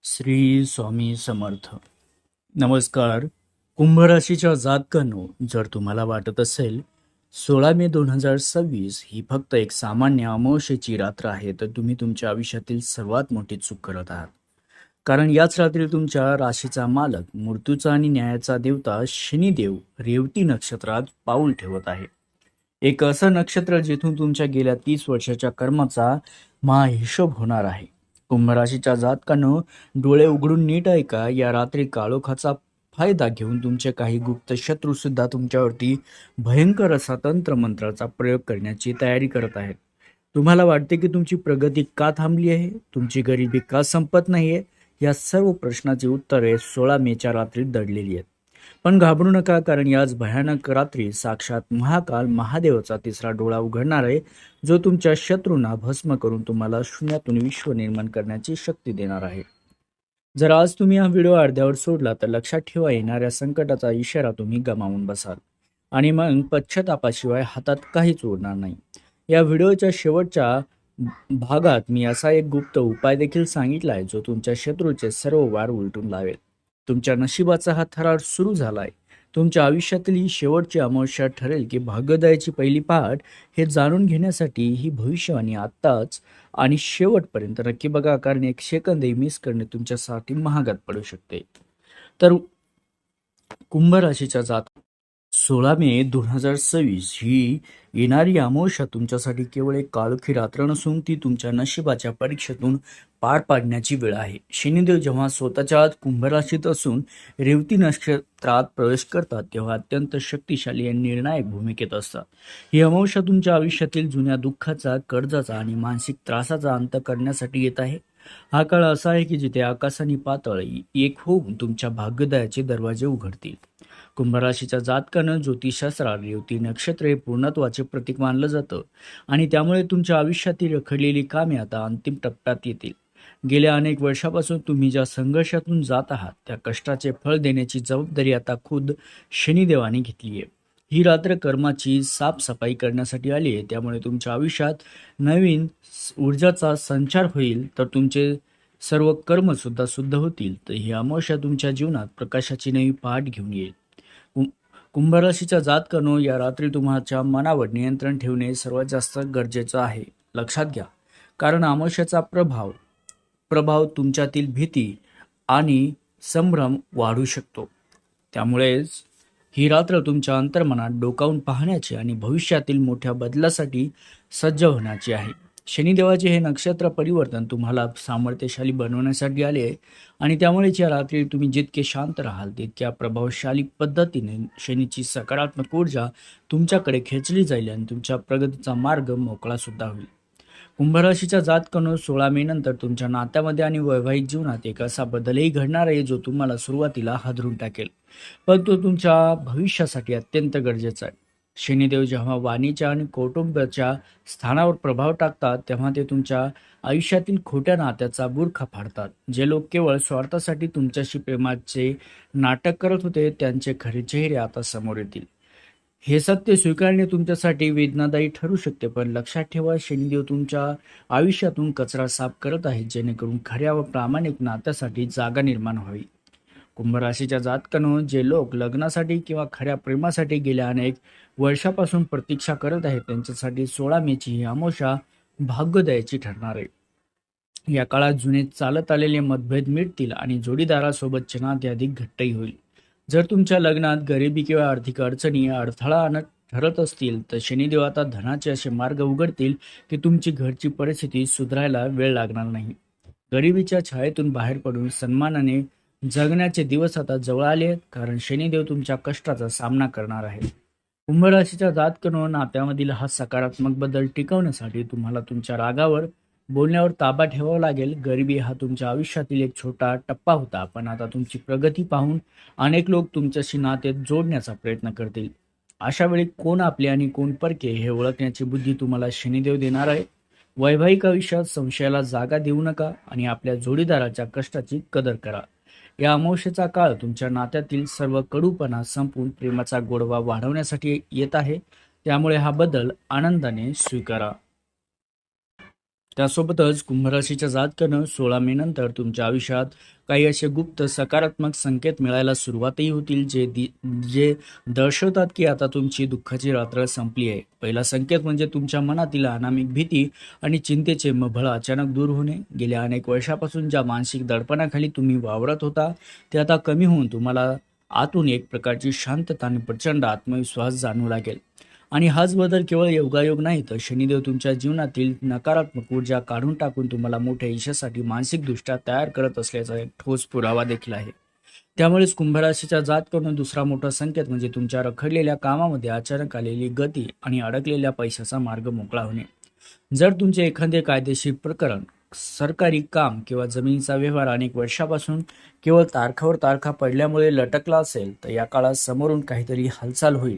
श्री स्वामी समर्थ. नमस्कार. कुंभ राशीच्या जातकांनो, जर तुम्हाला वाटत असेल 16 मे 2026 ही फक्त एक सामान्य अमावस्येची रात्र आहे, तर तुम्ही तुमच्या आयुष्यातील सर्वात मोठी चूक करत आहात. कारण याच रात्री तुमच्या राशीचा मालक, मृत्यूचा आणि न्यायाचा देवता शनिदेव रेवती नक्षत्रात पाऊल ठेवत आहे. एक असं नक्षत्र जिथून तुमच्या गेल्या 30 वर्षाच्या कर्माचा महाहिशोब होणार आहे. कुंभ राशीच्या जातकांनो, डोळे उघडून नीट ऐका. या रात्री काळोखाचा फायदा घेऊन तुमचे काही गुप्त शत्रू सुद्धा तुमच्यावरती भयंकर असा तंत्रमंत्राचा प्रयोग करण्याची तयारी करत आहेत. तुम्हाला वाटते की तुमची प्रगती का थांबली आहे, तुमची गरिबी का संपत नाहीये? या सर्व प्रश्नाची उत्तरे 16 मेच्या रात्रीत दडलेली आहेत. पण घाबरू नका, कारण याच भयानक रात्री साक्षात महाकाल महादेवाचा तिसरा डोळा उघडणार आहे, जो तुमच्या शत्रूंना भस्म करून तुम्हाला शून्यातून विश्व निर्माण करण्याची शक्ती देणार आहे. जर आज तुम्ही हा व्हिडिओ अर्ध्यावर सोडला, तर लक्षात ठेवा, येणाऱ्या संकटाचा इशारा तुम्ही गमावून बसाल आणि मग पश्चातापाशिवाय हातात काहीच उरणार नाही. या व्हिडिओच्या शेवटच्या भागात मी असा एक गुप्त उपाय देखील सांगितला आहे, जो तुमच्या शत्रूचे सर्व वार उलटून लावेल. तुमच्या नशिबाचा हा थरार सुरू झालाय. तुमच्या आयुष्यातील ही शेवटची अमावस्या ठरेल की भाग्योदयाची पहिली पहाट, हे जाणून घेण्यासाठी ही भविष्यवाणी आत्ताच आणि शेवटपर्यंत नक्की बघा, कारण एक सेकंदही मिस करणे तुमच्यासाठी महागात पडू शकते. तर कुंभ राशीच्या जात 16 मे 2026 ही येणारी अमावस्या तुमच्यासाठी केवळ एक काळोखी रात्र नसून ती तुमच्या नशिबाच्या परीक्षेतून पार पाडण्याची वेळ आहे. शनिदेव जेव्हा स्वतःच्या आत कुंभ राशीत असून रेवती नक्षत्रात प्रवेश करतात, तेव्हा अत्यंत शक्तिशाली आणि निर्णायक भूमिकेत असतात. ही अमावस्या तुमच्या आयुष्यातील जुन्या दुःखाचा, कर्जाचा आणि मानसिक त्रासाचा अंत करण्यासाठी येत आहे. हा काळ असा आहे की जिथे आकाश आणि पाताळ एक होऊन तुमच्या भाग्योदयाचे दरवाजे उघडतील. कुंभ राशीच्या जातकानं ज्योतिषशास्त्रात रेवती नक्षत्र हे पूर्णत्वाचे प्रतीक मानलं जातं आणि त्यामुळे तुमच्या आयुष्यातील रखडलेली कामे आता अंतिम टप्प्यात येतील. गेल्या अनेक वर्षापासून तुम्ही ज्या संघर्षातून जात आहात, त्या कष्टाचे फळ देण्याची जबाबदारी आता खुद शनिदेवाने घेतली आहे. ही रात्र कर्माची साफसफाई करण्यासाठी आली आहे, त्यामुळे तुमच्या आयुष्यात नवीन ऊर्जाचा संचार होईल, तर तुमचे सर्व कर्म सुद्धा शुद्ध होतील. तर ही अमावस्या तुमच्या जीवनात प्रकाशाची नवी पहाट घेऊन येईल. कुंभ राशीच्या जातकांनो, या रात्री तुमच्या मनावर नियंत्रण ठेवणे सर्वात जास्त गरजेचं आहे. लक्षात घ्या, कारण अमावस्याचा प्रभाव तुमच्यातील भीती आणि संभ्रम वाढू शकतो. त्यामुळेच ही रात्र तुमच्या अंतर्मनात डोकावून पाहण्याची आणि भविष्यातील मोठ्या बदलासाठी सज्ज होण्याची आहे. शनिदेवाचे हे नक्षत्र परिवर्तन तुम्हाला सामर्थ्यशाली बनवण्यासाठी आले आहे आणि त्यामुळेच या रात्री तुम्ही जितके शांत राहाल, तितक्या प्रभावशाली पद्धतीने शनीची सकारात्मक ऊर्जा तुमच्याकडे खेचली जाईल आणि तुमच्या प्रगतीचा मार्ग मोकळा सुद्धा होईल. कुंभ राशीच्या जातकांनो, 16 मे नंतर तुमच्या नात्यामध्ये आणि वैवाहिक जीवनात एक असा बदलही घडणार आहे, जो तुम्हाला सुरुवातीला हादरून टाकेल, पण तो तुमच्या भविष्यासाठी अत्यंत गरजेचा आहे. शनिदेव जेव्हा वाणीच्या आणि कौटुंबाच्या स्थानावर प्रभाव टाकतात, तेव्हा ते तुमच्या आयुष्यातील खोट्या नात्याचा बुरखा फाडतात. जे लोक केवळ स्वार्थासाठी तुमच्याशी प्रेमाचे नाटक करत होते, त्यांचे खरे चेहरे आता समोर येतील. हे सत्य स्वीकारणे तुमच्यासाठी वेदनादायी ठरू शकते, पण लक्षात ठेवा, शनिदेव तुमच्या आयुष्यातून कचरा साफ करत आहे, जेणेकरून खऱ्या व प्रामाणिक नात्यासाठी जागा निर्माण व्हावी. कुंभ राशीच्या जातकांनो, जे लोक लग्नासाठी किंवा खऱ्या प्रेमासाठी गेल्या अनेक वर्षापासून प्रतीक्षा करत आहेत, त्यांच्यासाठी 16 मेची ही अमावस्या भाग्योदयाची ठरणार आहे. या काळात जुने चालत आलेले मतभेद मिटतील आणि जोडीदारासोबतचे नाते अधिक घट्टही होईल. जर तुमच्या लग्नात गरिबी किंवा आर्थिक अडचणी अडथळा आणत ठरत असतील, तर शनिदेव आता धनाचे असे मार्ग उघडतील की तुमची घरची परिस्थिती सुधारायला वेळ लागणार नाही. गरिबीच्या छायेतून बाहेर पडून सन्मानाने जगण्याचे दिवस आता जवळ आले आहेत, कारण शनिदेव तुमच्या कष्टाचा सामना करणार आहे. कुंभ राशीच्या जातकांनो, नात्यामधील हा सकारात्मक बदल टिकवण्यासाठी तुम्हाला तुमच्या रागावर, बोलण्यावर ताबा ठेवावा लागेल. गरिबी हा तुमच्या आयुष्यातील एक छोटा टप्पा होता, पण आता तुमची प्रगती पाहून अनेक लोक तुमच्याशी नाते जोडण्याचा प्रयत्न करतील. अशा वेळी कोण आपले आणि कोण परके हे ओळखण्याची बुद्धी तुम्हाला शनिदेव देणार आहे. वैवाहिक आयुष्यात संशयाला जागा देऊ नका आणि आपल्या जोडीदाराच्या कष्टाची कदर करा. या अमावस्येचा काळ तुमच्या नात्यातील सर्व कडूपणा संपवून प्रेमाचा गोडवा वाढवण्यासाठी येत आहे. त्यामुळे हा बदल आनंदाने स्वीकारा. त्यासोबतच कुंभराशीच्या जातकानं 16 मे नंतर तुमच्या आयुष्यात काही असे गुप्त सकारात्मक संकेत मिळायला सुरुवातही होतील जे दर्शवतात की आता तुमची दुःखाची रात्र संपली आहे. पहिला संकेत म्हणजे तुमच्या मनातील अनामिक भीती आणि चिंतेचे मभळ अचानक दूर होणे. गेल्या अनेक वर्षापासून ज्या मानसिक दडपणाखाली तुम्ही वावरत होता ते आता कमी होऊन तुम्हाला आतून एक प्रकारची शांतता आणि प्रचंड आत्मविश्वास जाणवू लागेल. आणि हाच बदल केवळ योगायोग नाही, तर शनिदेव तुमच्या जीवनातील नकारात्मक ऊर्जा काढून टाकून तुम्हाला मोठ्या यशासाठी मानसिकदृष्ट्या तयार करत असल्याचा एक ठोस पुरावा देखील आहे. त्यामुळेच कुंभराशीच्या जातकानं दुसरा मोठा संकेत म्हणजे तुमच्या रखडलेल्या कामामध्ये अचानक आलेली गती आणि अडकलेल्या पैशाचा मार्ग मोकळा होणे. जर तुमचे एखादे कायदेशीर प्रकरण, सरकारी काम किंवा जमिनीचा व्यवहार अनेक वर्षापासून केवळ तारखावर तारखा पडल्यामुळे लटकला असेल, तर या काळात समोरून काहीतरी हालचाल होईल.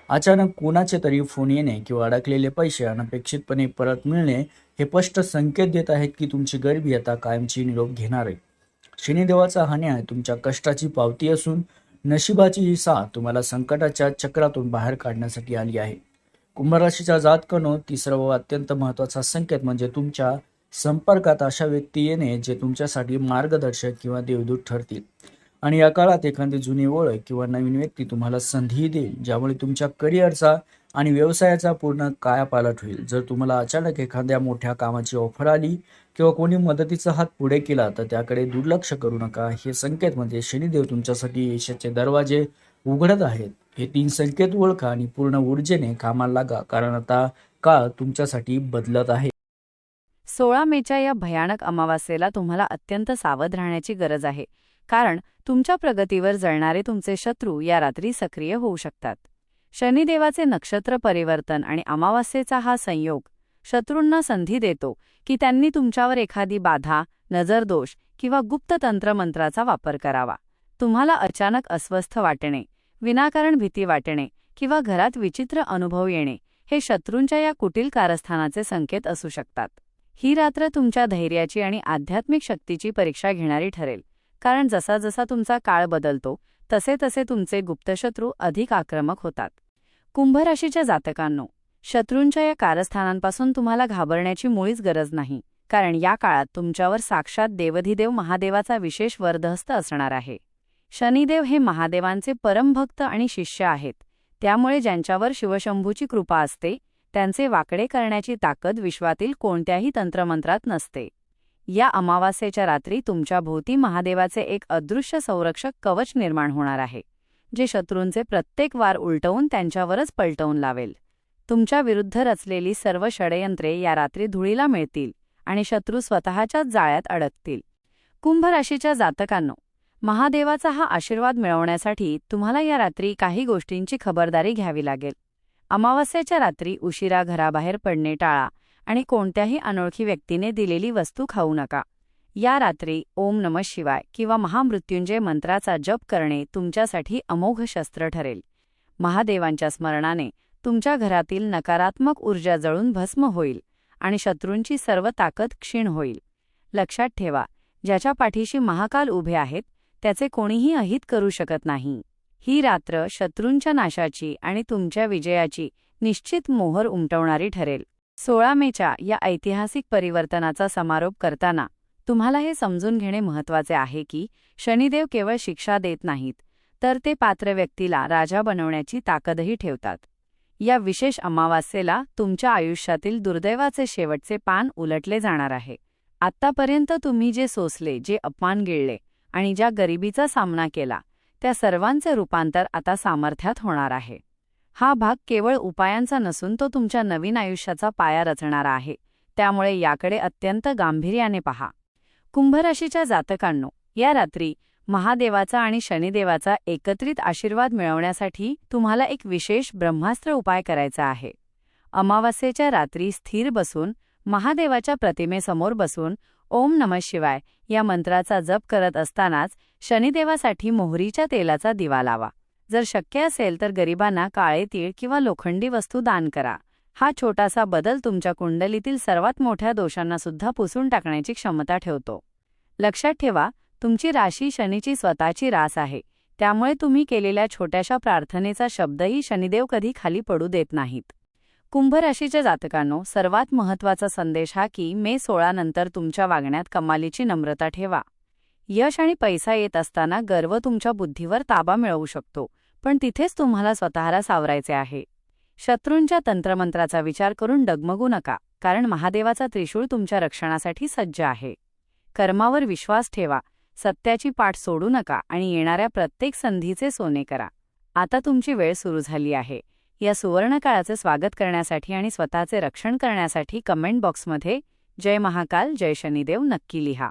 अचानक कोणाचे तरी फोन येणे किंवा अडकलेले पैसे अनपेक्षितपणे परत मिळणे हे स्पष्ट संकेत देत आहेत की तुमची गरिबी आता कायमची निरोप घेणार आहे. शनिदेवाचा हा न्याय तुमच्या कष्टाची पावती असून नशिबाची ही साथ तुम्हाला संकटाच्या चक्रातून बाहेर काढण्यासाठी आली आहे. कुंभराशीच्या जातकानं तिसरा व अत्यंत महत्त्वाचा संकेत म्हणजे तुमच्या संपर्कात अशा व्यक्ती येणे जे तुमच्यासाठी मार्गदर्शक किंवा देवदूत ठरतील. आणि या काळात एखादी जुनी ओळख किंवा नवीन व्यक्ती तुम्हाला संधी देईल, ज्यामुळे तुमच्या करिअरचा आणि व्यवसायाचा पूर्ण कायापालट होईल. जर तुम्हाला अचानक एखाद्या मोठ्या कामाची ऑफर आली किंवा कोणी मदतीचा हात पुढे केला, तर त्याकडे दुर्लक्ष करू नका. हे संकेत म्हणजे शनिदेव तुमच्यासाठी यशाचे दरवाजे उघडत आहेत. हे 3 संकेत ओळखा आणि पूर्ण ऊर्जेने कामाला लागा, कारण आता काळ तुमच्यासाठी बदलत आहे. 16 मेच्या या भयानक अमावास्येला तुम्हाला अत्यंत सावध राहण्याची गरज आहे, कारण तुमच्या प्रगतीवर जळणारे तुमचे शत्रू या रात्री सक्रिय होऊ शकतात. शनिदेवाचे नक्षत्र परिवर्तन आणि अमावास्येचा हा संयोग शत्रूंना संधी देतो की त्यांनी तुमच्यावर एखादी बाधा, नजरदोष किंवा गुप्त तंत्रमंत्राचा वापर करावा. तुम्हाला अचानक अस्वस्थ वाटणे, विनाकारण भीती वाटणे किंवा घरात विचित्र अनुभव येणे हे शत्रूंच्या या कुटील कारस्थानाचे संकेत असू शकतात. ही रात्र तुमच्या धैर्याची आणि आध्यात्मिक शक्तीची परीक्षा घेणारी ठरेल, कारण जसा जसा तुमचा काळ बदलतो तसे तसे तुमचे गुप्तशत्रू अधिक आक्रमक होतात. कुंभ राशीच्या जातकांनो, शत्रूंच्या या कारस्थानांपासून तुम्हाला घाबरण्याची मुळीच गरज नाही, कारण या काळात तुमच्यावर साक्षात देवाधिदेव महादेवाचा विशेष वरदहस्त असणार आहे. शनिदेव हे महादेवांचे परमभक्त आणि शिष्य आहेत, त्यामुळे ज्यांच्यावर शिवशंभूची कृपा असते त्यांचे वाकडे करण्याची ताकद विश्वातील कोणत्याही तंत्रमंत्रात नसते. या अमावास्येच्या रात्री तुमच्या भोवती महादेवाचे एक अदृश्य संरक्षक कवच निर्माण होणार आहे, जे शत्रूंचे प्रत्येक वार उलटवून त्यांच्यावरच पलटवून लावेल. तुमच्या विरुद्ध रचलेली सर्व षडयंत्रे या रात्री धुळीला मिळतील आणि शत्रू स्वतःच्याच जाळ्यात अडकतील. कुंभ राशीच्या जातकांनो, महादेवाचा हा आशीर्वाद मिळवण्यासाठी तुम्हाला या रात्री काही गोष्टींची खबरदारी घ्यावी लागेल. अमावास्येच्या रात्री उशिरा घराबाहेर पडणे टाळा आणि कोणत्याही अनोळखी व्यक्तीने दिलेली वस्तू खाऊ नका. या रात्री ओम नमः शिवाय किंवा महामृत्युंजय मंत्राचा जप करणे तुमच्यासाठी अमोघ शस्त्र ठरेल. महादेवांच्या स्मरणाने तुमच्या घरातील नकारात्मक ऊर्जा जळून भस्म होईल आणि शत्रूंची सर्व ताकद क्षीण होईल. लक्षात ठेवा, ज्याच्या पाठीशी महाकाल उभे आहेत त्याचे कोणीही अहित करू शकत नाही. ही रात्र शत्रूंच्या नाशाची आणि तुमच्या विजयाची निश्चित मोहर उमटवणारी ठरेल. 16 मेच्या या ऐतिहासिक परिवर्तनाचा समारोप करताना तुम्हाला हे समजून घेणे महत्त्वाचे आहे की शनिदेव केवळ शिक्षा देत नाहीत, तर ते पात्र व्यक्तीला राजा बनवण्याची ताकदही ठेवतात. या विशेष अमावास्येला तुमच्या आयुष्यातील दुर्दैवाचे शेवटचे पान उलटले जाणार आहे. आत्तापर्यंत तुम्ही जे सोसले, जे अपमान गिळले आणि ज्या गरिबीचा सामना केला, त्या सर्वांचे रूपांतर आता सामर्थ्यात होणार आहे. हा भाग केवळ उपायांचा नसून तो तुमच्या नवीन आयुष्याचा पाया रचणारा आहे, त्यामुळे याकडे अत्यंत गांभीर्याने पहा. कुंभ राशीच्या जातकांनो, या रात्री महादेवाचा आणि शनिदेवाचा एकत्रित आशीर्वाद मिळवण्यासाठी तुम्हाला एक विशेष ब्रह्मास्त्र उपाय करायचा आहे. अमावास्येच्या रात्री स्थिर बसून महादेवाच्या प्रतिमेसमोर बसून ओम नमः शिवाय या मंत्राचा जप करत असतानाच शनिदेवासाठी मोहरीच्या तेलाचा दिवा लावा. जर शक्य असेल तर गरिबांना काळे तीळ किंवा लोखंडी वस्तू दान करा. हा छोटासा बदल तुमच्या कुंडलीतील सर्वात मोठ्या दोषांना सुद्धा पुसून टाकण्याची क्षमता ठेवतो. लक्षात ठेवा, तुमची राशी शनीची स्वतःची रास आहे, त्यामुळे तुम्ही केलेल्या छोट्याशा प्रार्थनेचा शब्दही शनिदेव कधी खाली पडू देत नाहीत. कुंभ राशीच्या जातकांनो, सर्वात महत्त्वाचा संदेश हा की मे 16 नंतर तुमच्या वागण्यात कमालीची नम्रता ठेवा. यश आणि पैसा येत असताना गर्व तुमच्या बुद्धीवर ताबा मिळवू शकतो, पण तिथेच तुम्हाला स्वतःला सावरायचे आहे. शत्रूंच्या तंत्रमंत्राचा विचार करून डगमगू नका, कारण महादेवाचा त्रिशूळ तुमच्या रक्षणासाठी सज्ज आहे. कर्मावर विश्वास ठेवा, सत्याची पाठ सोडू नका आणि येणाऱ्या प्रत्येक संधीचे सोने करा. आता तुमची वेळ सुरू झाली आहे. या सुवर्ण काळाचे स्वागत करण्यासाठी आणि स्वतःचे रक्षण करण्यासाठी कमेंट बॉक्समध्ये जय महाकाल, जय शनिदेव नक्की लिहा.